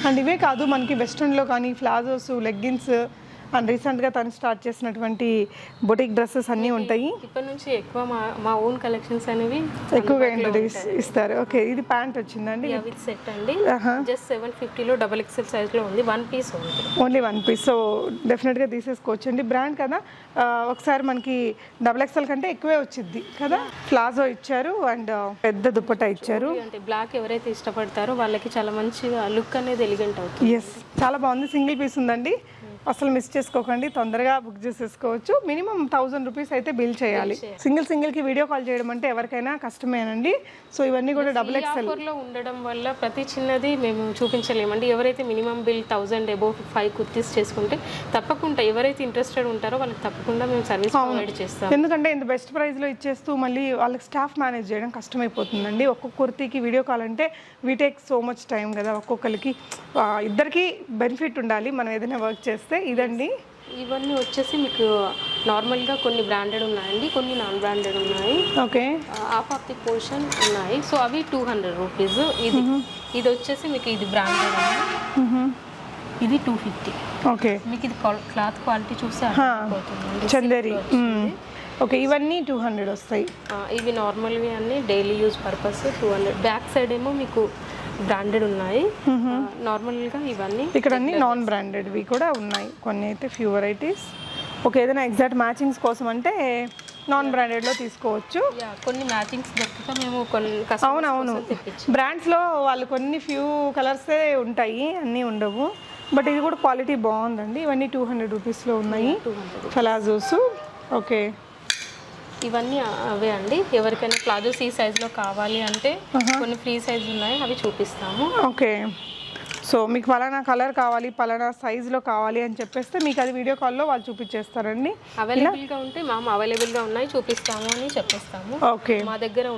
[SPEAKER 2] అండ్ ఇవే కాదు, మనకి వెస్ట్రన్లో కానీ ప్లాజోస్, లెగ్గిన్స్ అండ్ రీసెంట్గా తను స్టార్ట్ చేసినటువంటి బొటిక్ డ్రెస్సెస్ అన్నీ ఉంటాయి.
[SPEAKER 1] ఇప్పటి నుంచి ఎక్కువ మా ఓన్ కలెక్షన్స్ అనేవి
[SPEAKER 2] ఎక్కువగా ఇంట్రడ్యూస్ ఇస్తారు. ఓకే, ఇది ప్యాంట్ వచ్చిందండి
[SPEAKER 1] విత్ సెట్ అండి. జస్ట్ 750లో డబుల్ ఎక్సెల్ సైజ్లో ఉంది. 1 పీస్ ఉంది,
[SPEAKER 2] ఓన్లీ 1 పీస్. సో డెఫినెట్గా తీసేసుకోవచ్చు అండి. బ్రాండ్ కదా, ఒకసారి మనకి డబుల్ ఎక్సెల్ కంటే ఎక్కువే వచ్చింది కదా. ప్లాజో ఇచ్చారు అండ్ పెద్ద దుప్పటా ఇచ్చారు.
[SPEAKER 1] అంటే బ్లాక్ ఎవరైతే ఇష్టపడతారో వాళ్ళకి చాలా మంచిగా లుక్ అనేది ఎలిగెంట్ అవుతుంది.
[SPEAKER 2] ఎస్, చాలా బాగుంది. సింగిల్ పీస్ ఉందండి, అసలు మిస్ చేసుకోకండి, తొందరగా బుక్ చేసేసుకోవచ్చు. మినిమం 1000 రూపీస్ అయితే బిల్ చేయాలి. సింగిల్కి వీడియో కాల్ చేయడం అంటే ఎవరికైనా కష్టమేనండి. సో ఇవన్నీ కూడా డబుల్ ఎక్సెల్
[SPEAKER 1] లో ఉండడం వల్ల ప్రతి చిన్నది మేము చూపించలేమండి. ఎవరైతే మినిమం బిల్ 1000 అబోవ్ 5 కుర్తీస్ చేసుకుంటే తప్పకుండా ఎవరైతే ఇంట్రెస్టెడ్ ఉంటారో వాళ్ళకి తప్పకుండా మేము సర్వీస్ ప్రొవైడ్ చేస్తాం.
[SPEAKER 2] ఎందుకంటే ఇంత బెస్ట్ ప్రైస్లో ఇచ్చేస్తూ మళ్ళీ వాళ్ళకి స్టాఫ్ మేనేజ్ చేయడం కష్టమైపోతుందండి. ఒక్కొక్క కుర్తీకి వీడియో కాల్ అంటే we take so much time కదా. ఒక్కొక్కరికి ఇద్దరికి బెనిఫిట్ ఉండాలి మనం ఏదైనా వర్క్ చేస్తే. ఇదండి,
[SPEAKER 1] ఇవన్నీ వచ్చేసి మీకు నార్మల్గా కొన్ని బ్రాండెడ్ ఉన్నాయండి, కొన్ని నాన్ బ్రాండెడ్ ఉన్నాయి.
[SPEAKER 2] Okay,
[SPEAKER 1] half of the portion ఉన్నాయి. సో అవి 200 రూపీస్. ఇది వచ్చేసి మీకు ఇది బ్రాండెడ్ అండి, ఇది 250.
[SPEAKER 2] ఓకే,
[SPEAKER 1] మీకు ఇది క్లాత్ క్వాలిటీ చూస్తే
[SPEAKER 2] చందేరి. ఓకే, ఇవన్నీ 200 వస్తాయి.
[SPEAKER 1] ఇవి నార్మల్వి అన్ని daily use purpose 200. Back side ఏమో మీకు బ్రాండెడ్ ఉన్నాయి. నార్మల్గా ఇవన్నీ
[SPEAKER 2] ఇక్కడ అన్ని నాన్ బ్రాండెడ్వి కూడా ఉన్నాయి. కొన్ని అయితే ఫ్యూ వెరైటీస్. ఓకే, ఏదైనా ఎగ్జాక్ట్ మ్యాచింగ్స్ కోసం అంటే నాన్ బ్రాండెడ్లో తీసుకోవచ్చు.
[SPEAKER 1] కొన్ని మ్యాచింగ్స్ దొరికితే మేము కొన్ని
[SPEAKER 2] అవునవును, బ్రాండ్స్లో వాళ్ళు కొన్ని ఫ్యూ కలర్సే ఉంటాయి, అన్నీ ఉండవు. బట్ ఇది కూడా క్వాలిటీ బాగుందండి. ఇవన్నీ 200 రూపీస్లో ఉన్నాయి ప్లాజోస్. ఓకే,
[SPEAKER 1] ఇవన్నీ అవే అండి. ఎవరికైనా ప్లాజోస్ ఈ సైజులో కావాలి అంటే కొన్ని ఫ్రీ సైజ్ ఉన్నాయి, అవి చూపిస్తాము.
[SPEAKER 2] ఓకే, సో మీకు పలానా కలర్ కావాలి, పలానా సైజులో కావాలి అని చెప్పేస్తే మీకు అది వీడియో కాల్లో వాళ్ళు చూపించేస్తారండి.
[SPEAKER 1] అవైలబుల్గా ఉంటే మేము అవైలబుల్గా ఉన్నాయి చూపిస్తాము అని చెప్పేస్తాము.
[SPEAKER 2] ఓకే,
[SPEAKER 1] మా దగ్గర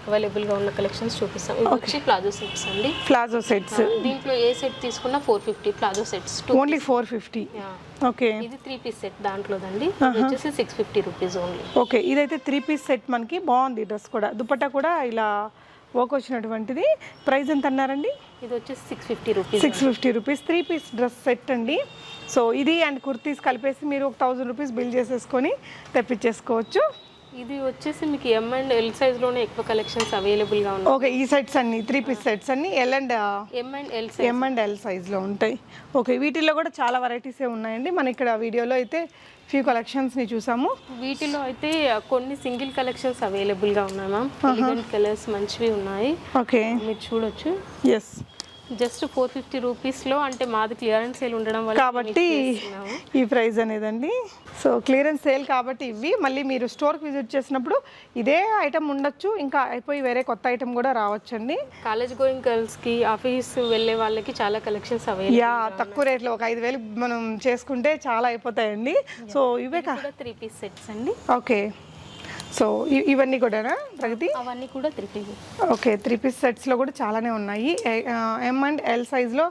[SPEAKER 1] అవైలబుల్గా ఉన్న కలెక్షన్స్ చూపిస్తాం. ఇవి వచ్చి ప్లాజో సెట్స్ అండి.
[SPEAKER 2] ప్లాజో సెట్స్,
[SPEAKER 1] దీంట్లో ఏ సెట్ తీసుకున్నా 450. Palazzo sets
[SPEAKER 2] only 450. ఓకే,
[SPEAKER 1] ఇది 3 పీస్ సెట్ దాంట్లోదండి, వచ్చేసి 650 రూపీస్ ఓన్లీ.
[SPEAKER 2] ఓకే, ఇదైతే 3 పీస్ సెట్ మనకి బాగుంది. డ్రెస్ కూడా దుపట్టా కూడా ఇలా వర్క్ వచ్చినటువంటిది. ప్రైస్ ఎంత అన్నారండి?
[SPEAKER 1] ఇది వచ్చేసి 650 rupees.
[SPEAKER 2] 650 rupees 3 piece dress set అండి. సో ఇది అండ్ కుర్తీస్ కలిపేసి మీరు 1000 రూపీస్ బిల్ చేసేసుకొని తెప్పించేసుకోవచ్చు.
[SPEAKER 1] ఇది వచ్చేసి మీకు ఎం అండ్ ఎల్ సైజ్లోనే ఎక్కువ కలెక్షన్స్ అవైలబుల్గా ఉన్నాయి.
[SPEAKER 2] ఓకే, ఈ సెట్స్ అన్ని 3 పీస్ సెట్స్ అన్ని ఎం అండ్ ఎల్ సైజ్లో ఉంటాయి. ఓకే, వీటిల్లో కూడా చాలా వెరైటీసే ఉన్నాయండి. మన ఇక్కడ వీడియోలో అయితే ఫ్యూ కలెక్షన్స్ని చూసాము.
[SPEAKER 1] వీటిలో అయితే కొన్ని సింగిల్ కలెక్షన్స్ అవైలబుల్గా ఉన్నాయి మ్యామ్. ఎలిగెంట్ కలర్స్ మంచివి ఉన్నాయి.
[SPEAKER 2] ఓకే,
[SPEAKER 1] మీరు చూడొచ్చు.
[SPEAKER 2] ఎస్,
[SPEAKER 1] జస్ట్ 450 రూపీస్లో, అంటే మాది క్లియరెన్స్ సేల్ ఉండడం వల్ల
[SPEAKER 2] కాబట్టి ఈ ప్రైస్ అనేదండి. సో క్లియరెన్స్ సేల్ కాబట్టి ఇవి మళ్ళీ మీరు స్టోర్కి విజిట్ చేసినప్పుడు ఇదే ఐటమ్ ఉండొచ్చు, ఇంకా అయిపోయి వేరే కొత్త ఐటమ్ కూడా రావచ్చండి.
[SPEAKER 1] కాలేజ్ గోయింగ్ గర్ల్స్కి, ఆఫీస్ వెళ్ళే వాళ్ళకి చాలా కలెక్షన్స్ అవైలబుల్.
[SPEAKER 2] తక్కువ రేట్లో ఒక 5000 మనం చేసుకుంటే చాలా అయిపోతాయండి. సో ఇవే
[SPEAKER 1] 3 పీస్ సెట్స్ అండి.
[SPEAKER 2] ఓకే, సో ఇవన్నీ కూడానా ప్రగతి?
[SPEAKER 1] అవన్నీ కూడా 3 పీస్.
[SPEAKER 2] ఓకే, 3 పీస్ సెట్స్లో కూడా చాలానే ఉన్నాయి. ఎం అండ్ ఎల్ సైజ్లో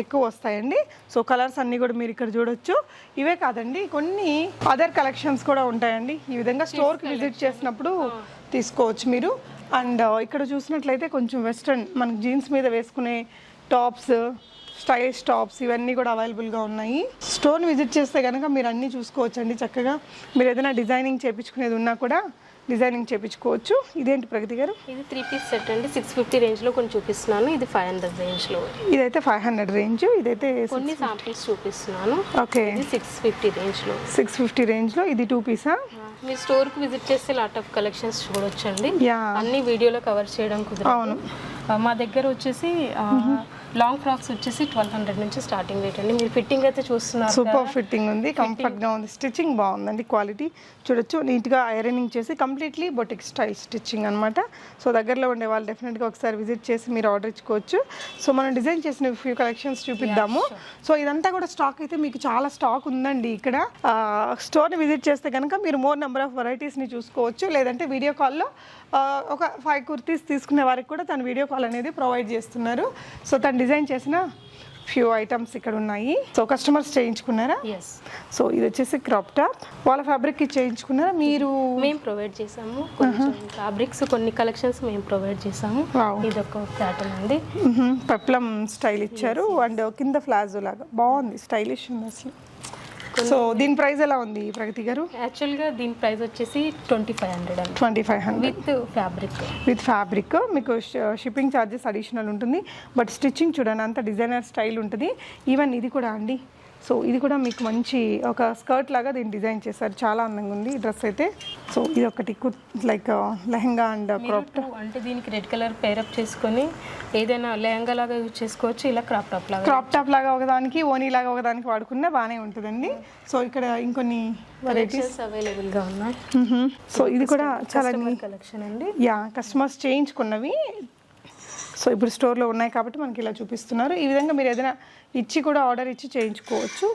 [SPEAKER 2] ఎక్కువ వస్తాయండి. సో కలర్స్ అన్నీ కూడా మీరు ఇక్కడ చూడొచ్చు. ఇవే కాదండి, కొన్ని అదర్ కలెక్షన్స్ కూడా ఉంటాయండి. ఈ విధంగా స్టోర్కి విజిట్ చేసినప్పుడు తీసుకోవచ్చు మీరు. అండ్ ఇక్కడ చూసినట్లయితే కొంచెం వెస్ట్రన్, మనకి జీన్స్ మీద వేసుకునే టాప్స్, స్టైలిష్ టాప్స్ ఇవన్నీ కూడా అవైలబుల్గా ఉన్నాయి. స్టోర్ని విజిట్ చేస్తే కనుక మీరు అన్నీ చూసుకోవచ్చండి చక్కగా. మీరు ఏదైనా డిజైనింగ్ చేయించుకునేది ఉన్నా కూడా డిజైనింగ్ చేయించుకోవచ్చు. ఇదేంటి ప్రగతి గారు?
[SPEAKER 1] ఇది 3 పీస్ సెట్ అండి. 650 రేంజ్లో కొన్ని చూపిస్తున్నాను. ఇది 500 రేంజ్లో.
[SPEAKER 2] ఇదైతే 500 రేంజ్. ఇదైతే
[SPEAKER 1] కొన్ని శాంపిల్స్ చూపిస్తున్నాను.
[SPEAKER 2] ఓకే,
[SPEAKER 1] ఇది 650 రేంజ్లో.
[SPEAKER 2] 650 రేంజ్లో. ఇది 2 పీసా?
[SPEAKER 1] మీరు స్టోర్కి విజిట్ చేస్తే లాట్ ఆఫ్ కలెక్షన్స్ చూడొచ్చండి. అన్ని వీడియోలో కవర్ చేయడం కుదరదు.
[SPEAKER 2] అవును,
[SPEAKER 1] మా దగ్గర వచ్చేసి లాంగ్ ఫ్రాక్స్ వచ్చేసి 1200 నుంచి స్టార్టింగ్ రేట్ అండి. మీరు ఫిట్టింగ్ అయితే చూస్తున్నారు,
[SPEAKER 2] సూపర్ ఫిట్టింగ్ ఉంది, కంఫర్ట్గా ఉంది, స్టిచ్చింగ్ బాగుందండి, క్వాలిటీ చూడొచ్చు. నీట్గా ఐరనింగ్ చేసి కంప్లీట్లీ బొటిక్ స్టైల్ స్టిచ్చింగ్ అనమాట. సో దగ్గరలో ఉండే వాళ్ళు డెఫినెట్గా ఒకసారి విజిట్ చేసి మీరు ఆర్డర్ ఇచ్చుకోవచ్చు. సో మనం డిజైన్ చేసిన ఫ్యూ కలెక్షన్స్ చూపిద్దాము. సో ఇదంతా కూడా స్టాక్ అయితే మీకు చాలా స్టాక్ ఉందండి ఇక్కడ. స్టోర్ని విజిట్ చేస్తే కనుక మీరు మోర్ నెంబర్ ఆఫ్ వెరైటీస్ని చూసుకోవచ్చు. లేదంటే వీడియో కాల్లో ఒక 5 కుర్తీస్ తీసుకునే వారికి కూడా తను వీడియో కాల్ అనేది ప్రొవైడ్ చేస్తున్నారు. సో తను డిజైన్ చేసిన ఫ్యూ ఐటమ్స్ ఇక్కడ ఉన్నాయి. సో కస్టమర్స్ చేయించుకున్నారా?
[SPEAKER 1] ఎస్,
[SPEAKER 2] సో ఇది వచ్చేసి క్రాప్ టాప్. వాళ్ళ ఫ్యాబ్రిక్ చేయించుకున్నారా మీరు?
[SPEAKER 1] మేము ప్రొవైడ్ చేసాము. కొంచెం ఫ్యాబ్రిక్స్ కొన్ని కలెక్షన్స్ మేము ప్రొవైడ్ చేసాము.
[SPEAKER 2] Wow.
[SPEAKER 1] ఇది ఒక ప్యాటర్న్ అండి.
[SPEAKER 2] పెప్లం స్టైల్ ఇచ్చారు అండ్ కింద ఫ్లాజో లాగా బాగుంది, స్టైలిష్ ఉంది అసలు. సో దీని ప్రైస్ ఎలా ఉంది ప్రగతి గారు?
[SPEAKER 1] యాక్చువల్గా దీని ప్రైస్ వచ్చేసి 2500 అండి.
[SPEAKER 2] 2500
[SPEAKER 1] విత్ ఫ్యాబ్రిక్.
[SPEAKER 2] With fabric. మీకు షిప్పింగ్ ఛార్జెస్ అడిషనల్ ఉంటుంది. బట్ స్టిచ్చింగ్ చూడండి అంత డిజైనర్ స్టైల్ ఉంటుంది. ఈవెన్ ఇది కూడా అండి. సో ఇది కూడా మీకు మంచి ఒక స్కర్ట్ లాగా దీన్ని డిజైన్ చేశారు. చాలా అందంగా ఉంది ఈ డ్రెస్ అయితే. సో ఇది ఒకటి like lehenga and crop top.
[SPEAKER 1] అంటే దీనికి రెడ్ కలర్ పేరప్ చేసుకొని ఏదైనా లెహంగా లాగా యూజ్ చేసుకోవచ్చు, ఇలా క్రాప్ టాప్ లాగా.
[SPEAKER 2] క్రాప్ టాప్ లాగా ఒకదానికి, ఓనీ లాగా ఒకదానికి వాడుకున్నా బాగానే ఉంటుందండి. సో ఇక్కడ ఇంకొన్ని వెరైటీస్
[SPEAKER 1] అవైలబుల్గా ఉన్నాయి.
[SPEAKER 2] సో ఇది కూడా చాలా
[SPEAKER 1] కలెక్షన్ అండి.
[SPEAKER 2] Yeah, customers చేయించుకున్నవి. సో ఇప్పుడు స్టోర్లో ఉన్నాయి కాబట్టి మనకి ఇలా చూపిస్తున్నారు. ఈ విధంగా మీరు ఏదైనా ఇచ్చి కూడా ఆర్డర్ ఇచ్చి చేయించుకోవచ్చు.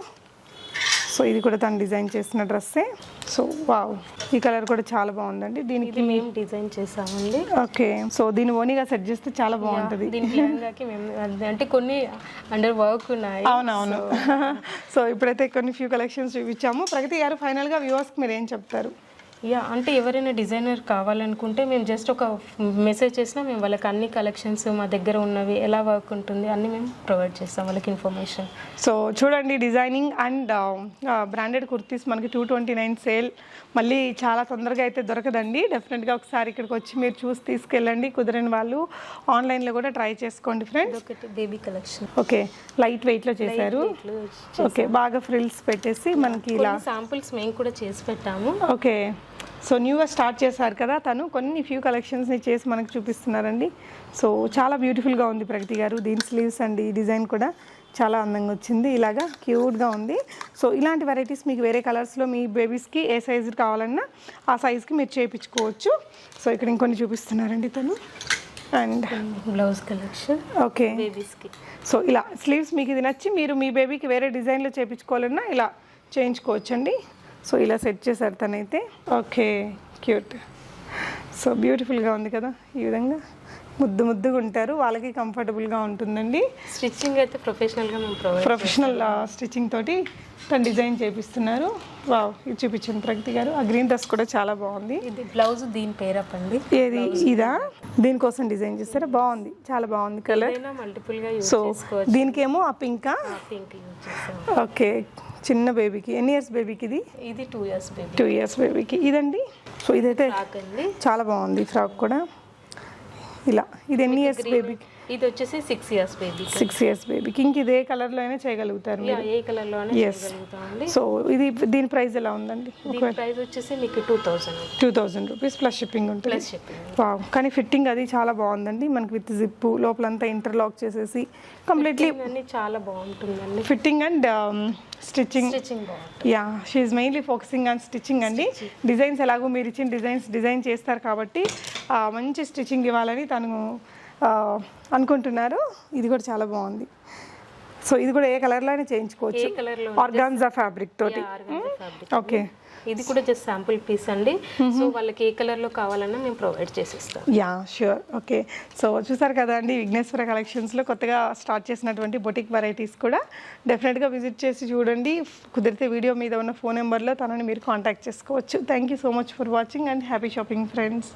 [SPEAKER 2] సో ఇది కూడా తను డిజైన్ చేసిన డ్రెస్సే. సో వావ్, ఈ కలర్ కూడా చాలా బాగుందండి. దీనికి
[SPEAKER 1] మేము డిజైన్ చేసామండి.
[SPEAKER 2] ఓకే, సో దీన్ని ఓనీగా సెట్ చేస్తే చాలా బాగుంటుంది.
[SPEAKER 1] దీనికి మేము అంటే కొన్ని అండర్ వర్క్ ఉన్నాయి.
[SPEAKER 2] అవునవును. సో ఇప్పుడైతే కొన్ని ఫ్యూ కలెక్షన్స్ చూపించాము. ప్రగతి గారు, ఫైనల్గా వ్యూవర్స్కి మీరు ఏం చెప్తారు?
[SPEAKER 1] యా, అంటే ఎవరైనా డిజైనర్ కావాలనుకుంటే మేము జస్ట్ ఒక మెసేజ్ చేసినా మేము వాళ్ళకి అన్ని కలెక్షన్స్ మా దగ్గర ఉన్నవి ఎలా వర్క్ ఉంటుంది అన్నీ మేము ప్రొవైడ్ చేస్తాం వాళ్ళకి ఇన్ఫర్మేషన్.
[SPEAKER 2] సో చూడండి, డిజైనింగ్ అండ్ బ్రాండెడ్ కుర్తీస్ మనకి 229 సేల్. మళ్ళీ చాలా తొందరగా అయితే దొరకదండి. డెఫినెట్గా ఒకసారి ఇక్కడికి వచ్చి మీరు చూసి తీసుకెళ్ళండి. కుదిరిన వాళ్ళు ఆన్లైన్లో కూడా ట్రై చేసుకోండి ఫ్రెండ్స్.
[SPEAKER 1] ఒకటి బేబీ కలెక్షన్.
[SPEAKER 2] ఓకే, లైట్ వెయిట్లో చేశారు. ఓకే, బాగా ఫ్రిల్స్ పెట్టేసి మనకి ఇలా
[SPEAKER 1] శాంపుల్స్ మేము కూడా చేసి పెట్టాము.
[SPEAKER 2] ఓకే, సో న్యూగా స్టార్ట్ చేశారు కదా తను, కొన్ని ఫ్యూ కలెక్షన్స్ని చేసి మనకు చూపిస్తున్నారండి. సో చాలా బ్యూటిఫుల్గా ఉంది ప్రగతి గారు. దీని స్లీవ్స్ అండి, ఈ డిజైన్ కూడా చాలా అందంగా వచ్చింది, ఇలాగా క్యూట్గా ఉంది. సో ఇలాంటి వెరైటీస్ మీకు వేరే కలర్స్లో మీ బేబీస్కి ఏ సైజు కావాలన్నా ఆ సైజ్కి మీరు చేయించుకోవచ్చు. సో ఇక్కడ ఇంకొన్ని చూపిస్తున్నారండి తను. And
[SPEAKER 1] blouse collection.
[SPEAKER 2] ఓకే,
[SPEAKER 1] బేబీస్కి.
[SPEAKER 2] సో ఇలా స్లీవ్స్ మీకు ఇది నచ్చి మీరు మీ బేబీకి వేరే డిజైన్లో చేయించుకోవాలన్నా ఇలా చేయించుకోవచ్చండి. సో ఇలా సెట్ చేశారు తనైతే. Okay, cute. సో బ్యూటిఫుల్గా ఉంది కదా, ఈ విధంగా ముద్దుగా ఉంటారు, వాళ్ళకి కంఫర్టబుల్గా ఉంటుందండి.
[SPEAKER 1] స్టిచ్చింగ్ అయితే ప్రొఫెషనల్గా మేము
[SPEAKER 2] ప్రొఫెషనల్ స్టిచ్చింగ్ తోటి తను డిజైన్ చేపిస్తున్నారు. వావ్, ఇది చూపించండి ప్రగతి గారు. ఆ గ్రీన్ డ్రెస్ కూడా చాలా బాగుంది.
[SPEAKER 1] ఇది బ్లౌజ్ దీని పేరప్ అండి.
[SPEAKER 2] ఏది ఇదా? దీనికోసం డిజైన్ చేస్తారా? బాగుంది, చాలా బాగుంది కలర్.
[SPEAKER 1] మల్టిపుల్గా యూజ్
[SPEAKER 2] సో
[SPEAKER 1] చేసుకోవచ్చు.
[SPEAKER 2] దీనికేమో ఆ పింకా.
[SPEAKER 1] పింక్ యూజ్ చేస్తాం.
[SPEAKER 2] ఓకే, చిన్న బేబీకి ఎన్ని ఇయర్స్ బేబీకి ఇది?
[SPEAKER 1] ఇది 2 years బేబీ.
[SPEAKER 2] 2 years బేబీకి ఇదండి. సో ఇదైతే చాలా బాగుంది ఫ్రాక్ కూడా. ఇలా ఇది ఎన్ని ఇయర్స్ బేబీకి?
[SPEAKER 1] ఇది వచ్చేసి 6 years బేబీ.
[SPEAKER 2] 6 years బేబీకి. ఇంక ఇదే కలర్లో అయినా చేయగలుగుతారు మీరు?
[SPEAKER 1] ఏ కలర్లోనే చేయగలుగుతామండి.
[SPEAKER 2] సో ఇది దీని ప్రైస్ ఎలా ఉందండి?
[SPEAKER 1] దీని ప్రైస్ వచ్చేసి మీకు
[SPEAKER 2] 2000 రూపీస్ ప్లస్ షిప్పింగ్ ఉంటుంది.
[SPEAKER 1] Plus shipping.
[SPEAKER 2] వావ్, కానీ ఫిట్టింగ్ అది చాలా బాగుందండి. మనకి విత్ జిప్ లోపలంతా ఇంటర్లాక్ చేసేసి కంప్లీట్లీ
[SPEAKER 1] అన్ని చాలా బాగుంటుందండి.
[SPEAKER 2] Fitting and stitching. Yeah, she mainly focusing on stitching అండి. డిజైన్స్ ఎలాగో మీరు ఇచ్చిన డిజైన్ చేస్తారు కాబట్టి మంచి స్టిచ్చింగ్ ఇవ్వాలని తను అనుకుంటున్నారు. ఇది కూడా చాలా బాగుంది. సో ఇది కూడా ఏ కలర్లో అయినా చేయించుకోవచ్చు, ఆర్గాన్జా ఫ్యాబ్రిక్ తోటి. ఓకే,
[SPEAKER 1] ఇది కూడా జస్ట్ శాంపుల్ పీస్ అండి. సో వాళ్ళకి ఏ కలర్లో కావాలన్నా మేము ప్రొవైడ్ చేసిస్తాం.
[SPEAKER 2] Yeah, sure. ఓకే, సో చూసారు కదా అండి, విఘ్నేశ్వర కలెక్షన్స్లో కొత్తగా స్టార్ట్ చేసినటువంటి బొటిక్ వెరైటీస్ కూడా డెఫినెట్గా విజిట్ చేసి చూడండి. కుదిరితే వీడియో మీద ఉన్న ఫోన్ నెంబర్లో తనని మీరు కాంటాక్ట్ చేసుకోవచ్చు. Thank you so much for watching and happy shopping friends.